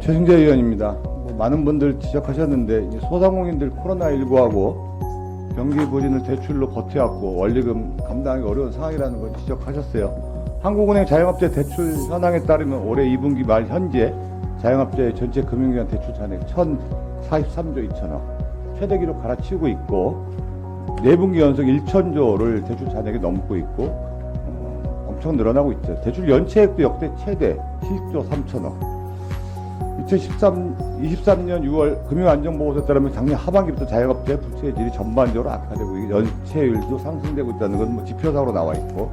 최승재 의원입니다. 많은 분들 지적하셨는데 소상공인들 코로나19하고 경기 부진을 대출로 버텨왔고 원리금 감당하기 어려운 상황이라는 걸 지적하셨어요. 한국은행 자영업자 대출 현황에 따르면 올해 2분기 말 현재 자영업자의 전체 금융기관 대출 잔액 1,043조 2천억 최대 기록 갈아치우고 있고 4분기 연속 1,000조를 대출 잔액이 넘고 있고 엄청 늘어나고 있죠. 대출 연체액도 역대 최대 70조 3천억. 2023년 6월 금융안정보고서에 따르면 작년 하반기부터 자영업자의 부채의 질이 전반적으로 악화되고 연체율도 상승되고 있다는 건 지표상으로 나와 있고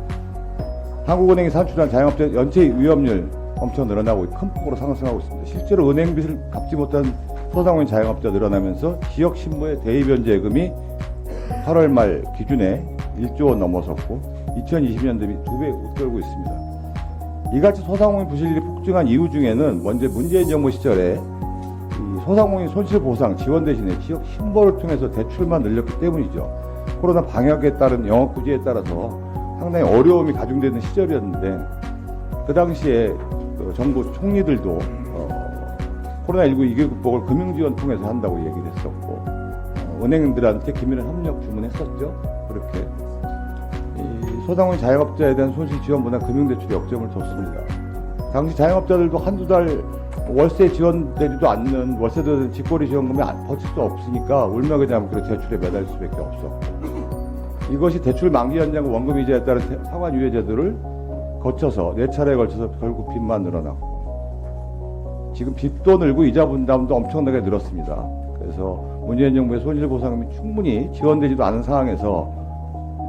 한국은행이 산출한 자영업자 연체 위험률 엄청 늘어나고 큰 폭으로 상승하고 있습니다. 실제로 은행 빚을 갚지 못한 소상공인 자영업자 늘어나면서 지역 신고의 대입연 제금이 8월 말 기준에 1조 원 넘어섰고 2020년 대비 2배 웃돌고 있습니다. 이같이 소상공인 부실률이 폭증한 이유 중에는 먼저 문재인 정부 시절에 소상공인 손실보상 지원 대신에 지역 신보를 통해서 대출만 늘렸기 때문이죠. 코로나 방역에 따른 영업구제에 따라서 상당히 어려움이 가중되는 시절이었는데 그 당시에 정부 총리들도 코로나19 위기 극복을 금융지원 통해서 한다고 얘기를 했었고 은행들한테 기밀한 협력 주문했었죠. 그렇게 소상공인 자영업자에 대한 손실 지원보다 금융대출에 역점을 뒀습니다. 당시 자영업자들도 한두 달 월세 지원되지도 않는 월세도 되는 직거래 지원금이 버틸 수 없으니까 울며그냥 그런 대출에 매달릴 수밖에 없었고 이것이 대출 만기 연장과 원금 이자에 따른 상환 유예제도를 거쳐서 4차례에 걸쳐서 결국 빚만 늘어났고 지금 빚도 늘고 이자 분담도 엄청나게 늘었습니다. 그래서 문재인 정부의 손실보상금이 충분히 지원되지도 않은 상황에서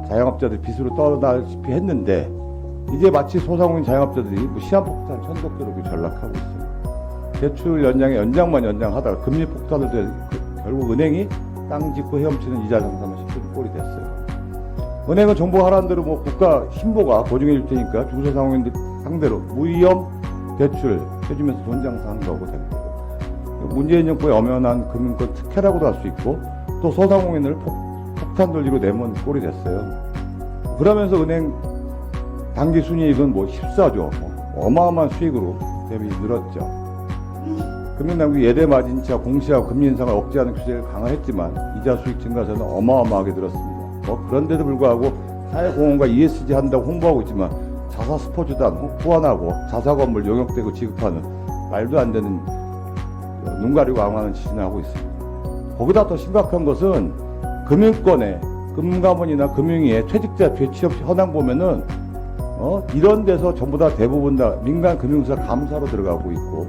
자영업자들 빚으로 떠나다시피 했는데 이제 마치 소상공인 자영업자들이 시한폭탄 천덕교로 전락하고 있습니다. 대출 연장에 연장만 연장하다가 금리 폭탄을 결국 은행이 땅 짓고 헤엄치는 이자 장사만 시키는 꼴이 됐어요. 은행은 정부 하라는 대로 국가 신보가 보증해 줄 테니까 중소상공인들 상대로 무위험 대출 해주면서 돈 장사한 거고 된 거고 문재인 정부의 엄연한 금융권 특혜라고도 할 수 있고 또 소상공인을 폭탄 돌리로 내몬 꼴이 됐어요. 그러면서 은행 당기 순이익은 14조 어마어마한 수익으로 대비 늘었죠. 금융당국이 예대 마진차 공시와 금리 인상을 억제하는 규제를 강화했지만 이자 수익 증가세는 어마어마하게 늘었습니다. 그런데도 불구하고 사회공헌과 ESG 한다고 홍보하고 있지만 자사 스포츠단 후원하고 자사 건물 용역되고 지급하는 말도 안 되는 눈 가리고 앙하는 짓을 하고 있습니다. 거기다 더 심각한 것은 금융권에 금감원이나 금융위에 퇴직자 취업 현황 보면은 이런 데서 전부 다 대부분 다 민간 금융사 감사로 들어가고 있고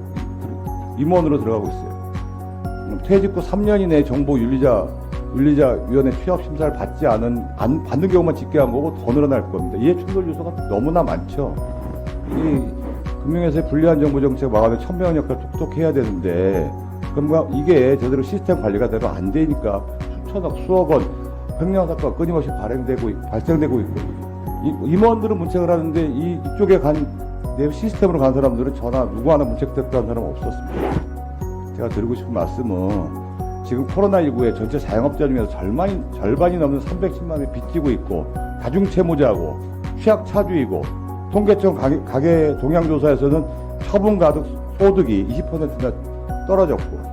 임원으로 들어가고 있어요. 퇴직 후 3년 이내에 정보 윤리자위원회 취업 심사를 안 받는 경우만 집계한 거고 더 늘어날 겁니다. 이해 충돌 요소가 너무나 많죠. 이 금융회사의 불리한 정보 정책 막아내 천명한 역할 톡톡 해야 되는데 이게 제대로 시스템 관리가 대로 안 되니까 수천억 수억 원 횡령 사건가 끊임없이 발생되고 있고 임원들은 문책을 하는데 이쪽에 내 시스템으로 간 사람들은 누구 하나 문책됐다는 사람은 없었습니다. 제가 드리고 싶은 말씀은 지금 코로나19에 전체 자영업자 중에서 절반이 넘는 310만 원이 빚지고 있고 다중채무자고 취약차주이고 통계청 가계 동향조사에서는 처분가득 소득이 20%나 떨어졌고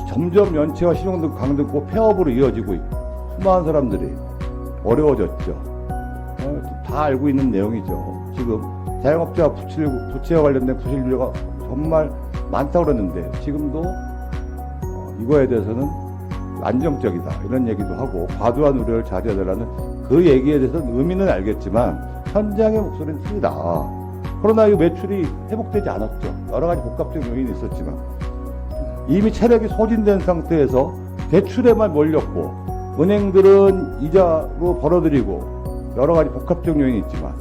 점점 연체와 신용등 강등고 폐업으로 이어지고 있고 수많은 사람들이 어려워졌죠. 다 알고 있는 내용이죠. 지금 자영업자 부채와 관련된 부실률가 정말 많다고 그랬는데 지금도 이거에 대해서는 안정적이다 이런 얘기도 하고 과도한 우려를 자제하라는 그 얘기에 대해서는 의미는 알겠지만 현장의 목소리는 틀리다. 코로나19 매출이 회복되지 않았죠. 여러 가지 복합적 요인이 있었지만 이미 체력이 소진된 상태에서 대출에만 몰렸고 은행들은 이자로 벌어들이고 여러 가지 복합적 요인이 있지만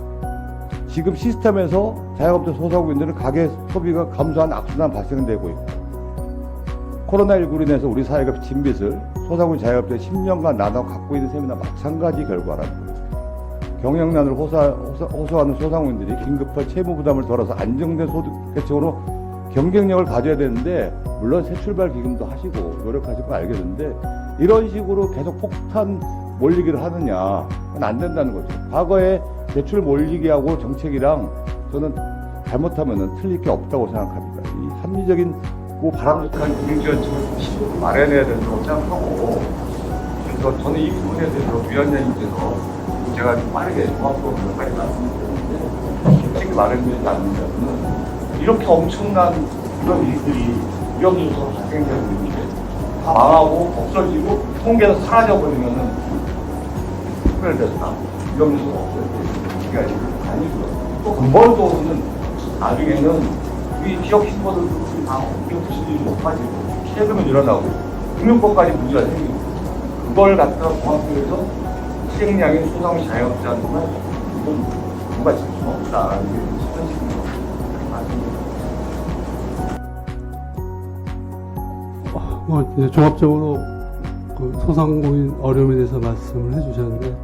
지금 시스템에서 자영업자 소상공인들은 가계 소비가 감소한 악순환 발생되고 있고 코로나19로 인해서 우리 사회가 빚진 빚을 소상공인 자영업자의 10년간 나눠 갖고 있는 셈이나 마찬가지 결과라는 거예요. 경영난을 호소하는 소상공인들이 긴급한 채무 부담을 덜어서 안정된 소득 개척으로 경쟁력을 가져야 되는데 물론 새 출발 기금도 하시고 노력하실 거 알겠는데 이런 식으로 계속 폭탄 몰리기를 하느냐 그건 안 된다는 거죠. 과거에 대출 몰리기하고 정책이랑 저는 잘못하면 틀릴 게 없다고 생각합니다. 이 합리적인 바람직한 금융지원책을 마련해야 된다고 생각하고, 그래서 저는 이 부분에 대해서 위원장님께서 제가 빠르게 종합적으로 몇 가지 말씀드렸는데, 솔직히 말해드리지 않는다면 이렇게 엄청난 이런 일들이 위험요소로 발생되고 있는데 다 망하고 없어지고 통계에서 사라져버리면은 특별됐다, 위험요소가 없어질 때 아니고요. 또 근본적으로는 나중에는 우리 지역 신고들도 다 기업 부실이 높아지고 세금이 늘어나고 금융법까지 문제가 생기고, 그걸 갖다가 공학교에서 시행량인 소상공인 자영업자한테 이건 뭔가 지킬 수가 없다, 이게 현실입니다. 이제 종합적으로 그 소상공인 어려움에 대해서 말씀을 해주셨는데,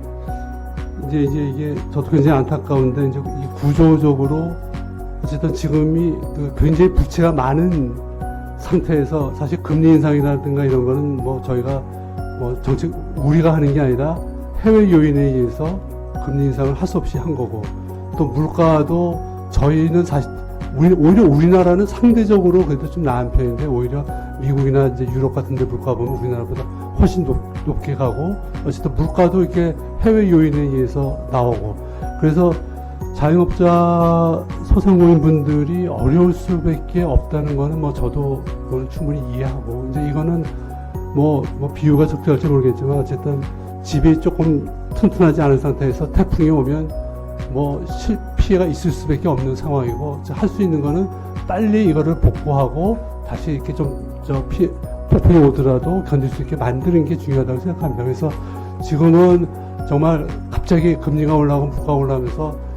이제 이게 저도 굉장히 안타까운데, 이제 이 구조적으로 어쨌든 지금이 그 굉장히 부채가 많은 상태에서 사실 금리 인상이라든가 이런 거는 뭐 저희가 뭐 정책 우리가 하는 게 아니라 해외 요인에 의해서 금리 인상을 할 수 없이 한 거고, 또 물가도 저희는 사실 오히려 우리나라는 상대적으로 그래도 좀 나은 편인데, 오히려 미국이나 이제 유럽 같은 데 물가 보면 우리나라보다 훨씬 높게 가고, 어쨌든 물가도 이렇게 해외 요인에 의해서 나오고, 그래서 자영업자 소상공인 분들이 어려울 수밖에 없다는 거는 뭐 저도 그걸 충분히 이해하고, 이제 이거는 뭐 비유가 적절할지 모르겠지만 어쨌든 집이 조금 튼튼하지 않은 상태에서 태풍이 오면 뭐 피해가 있을 수밖에 없는 상황이고, 할 수 있는 거는 빨리 이거를 복구하고 다시 이렇게 폭풍이 오더라도 견딜 수 있게 만드는 게 중요하다고 생각합니다. 그래서 지금은 정말 갑자기 금리가 올라가고 물가가 올라가면서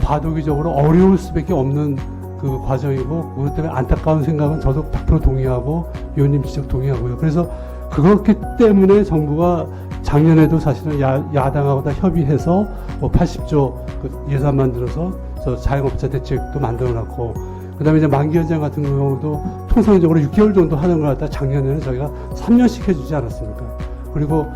과도기적으로 어려울 수밖에 없는 그 과정이고, 그것 때문에 안타까운 생각은 저도 100% 동의하고 위원님 지적 동의하고요. 그래서 그렇기 때문에 정부가 작년에도 사실은 야당하고 다 협의해서 뭐 80조 그 예산 만들어서 저 자영업자 대책도 만들어놨고, 그 다음에 이제 만기 연장 같은 경우도 통상적으로 6개월 정도 하는 걸 갖다 작년에는 저희가 3년씩 해주지 않았습니까? 그리고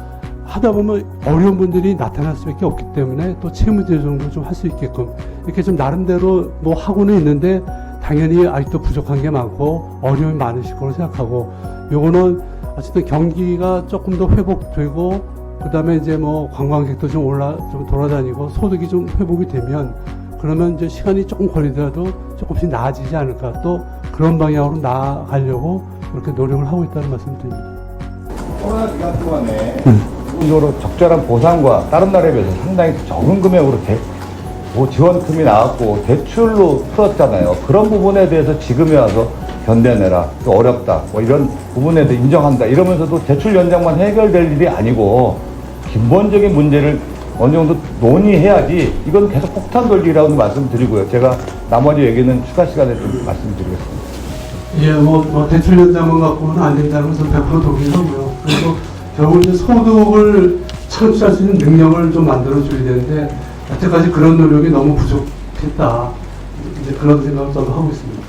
하다 보면 어려운 분들이 나타날 수밖에 없기 때문에 또 채무조정도 좀 할 수 있게끔 이렇게 좀 나름대로 뭐 하고는 있는데, 당연히 아직도 부족한 게 많고 어려움이 많으실 거로 생각하고, 요거는 어쨌든 경기가 조금 더 회복되고, 그 다음에 이제 뭐 관광객도 좀 돌아다니고 소득이 좀 회복이 되면, 그러면 이제 시간이 조금 걸리더라도 조금씩 나아지지 않을까, 또 그런 방향으로 나아가려고 이렇게 노력을 하고 있다는 말씀을 드립니다. 코로나 기간 동안에 기본적으로 적절한 보상과 다른 나라에 비해서 상당히 적은 금액으로 지원금이 나왔고 대출로 풀었잖아요. 그런 부분에 대해서 지금에 와서 견뎌내라, 또 어렵다, 뭐 이런 부분에 대해 인정한다 이러면서도 대출 연장만 해결될 일이 아니고 근본적인 문제를 어느 정도 논의해야지, 이건 계속 폭탄 돌리라고 말씀드리고요. 제가 나머지 얘기는 추가 시간에 좀 말씀드리겠습니다. 예, 뭐 대출 연장만 갖고는 안 된다는 것은 100% 동의하고요. 그리고 결국 이제 소득을 창출할 수 있는 능력을 좀 만들어줘야 되는데, 여태까지 그런 노력이 너무 부족했다, 이제 그런 생각을 저도 하고 있습니다.